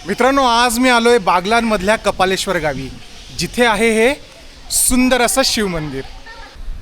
मित्रांनो, आज मी आलोय बागलांमधल्या कपालेश्वर गावी, जिथे आहे हे सुंदर असं शिव मंदिर.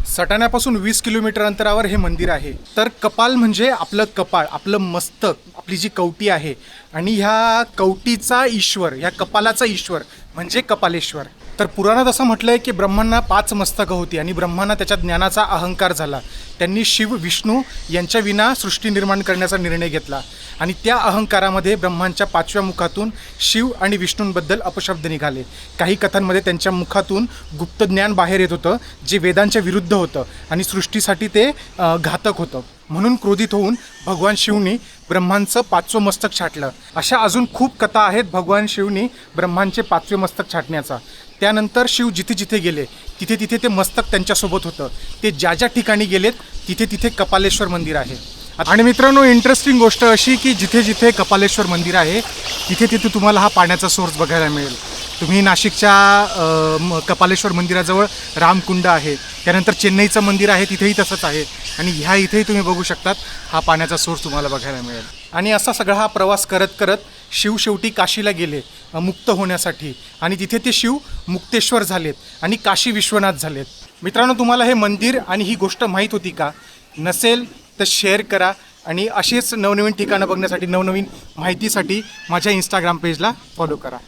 सटाण्यापासून 20 किलोमीटर अंतरावर हे मंदिर आहे. तर कपाल म्हणजे आपलं कपाळ, आपलं मस्तक, आपली जी कवटी आहे, आणि ह्या कवटीचा ईश्वर, ह्या कपालाचा ईश्वर म्हणजे कपालेश्वर. तर पुराणात असं म्हटलंय की ब्रह्मांना 5 मस्तकं होती आणि ब्रह्मांना त्याच्या ज्ञानाचा अहंकार झाला. त्यांनी शिव विष्णू यांच्या विना सृष्टी निर्माण करण्याचा निर्णय घेतला आणि त्या अहंकारामध्ये ब्रह्मांच्या 5व्या मुखातून शिव आणि विष्णूंबद्दल अपशब्द निघाले. काही कथांमध्ये त्यांच्या मुखातून गुप्त ज्ञान बाहेर येत होतं, जे वेदांच्या विरुद्ध होतं आणि सृष्टीसाठी ते घातक होतं. म्हणून क्रोधित होऊन भगवान शिवनी ब्रह्मांचं 5वं मस्तक छाटलं. अशा अजून खूप कथा आहेत भगवान शिवनी ब्रह्मांचे 5वे मस्तक छाटण्याचा. त्यानंतर शिव जिथे जिथे गेले तिथे तिथे ते मस्तक त्यांच्यासोबत होतं. ते ज्या ज्या ठिकाणी गेलेत तिथे तिथे कपालेश्वर मंदिर आहे. आणि मित्रांनो, इंटरेस्टिंग गोष्ट अशी की जिथे जिथे कपालेश्वर मंदिर आहे तिथे तिथे तुम्हाला हा पाण्याचा सोर्स बघायला मिळेल. तुम्ही नाशिकच्या कपालेश्वर मंदिराजवळ रामकुंड आहे, त्यानंतर चेन्नईचं मंदिर आहे तिथेही तसंच आहे, आणि ह्या इथेही तुम्ही बघू शकतात हा पाण्याचा सोर्स तुम्हाला बघायला मिळेल. आणि असा सगळा हा प्रवास करत करत शिव शेवटी काशीला गेले मुक्त होण्यासाठी, आणि तिथे ते शिव मुक्तेश्वर झालेत आणि काशी विश्वनाथ झालेत. मित्रांनो, तुम्हाला हे मंदिर आणि ही गोष्ट माहीत होती का? नसेल तर शेअर करा, आणि असेच नवनवीन ठिकाणं बघण्यासाठी, नवनवीन माहितीसाठी माझ्या इंस्टाग्राम पेजला फॉलो करा.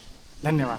धन्यवाद.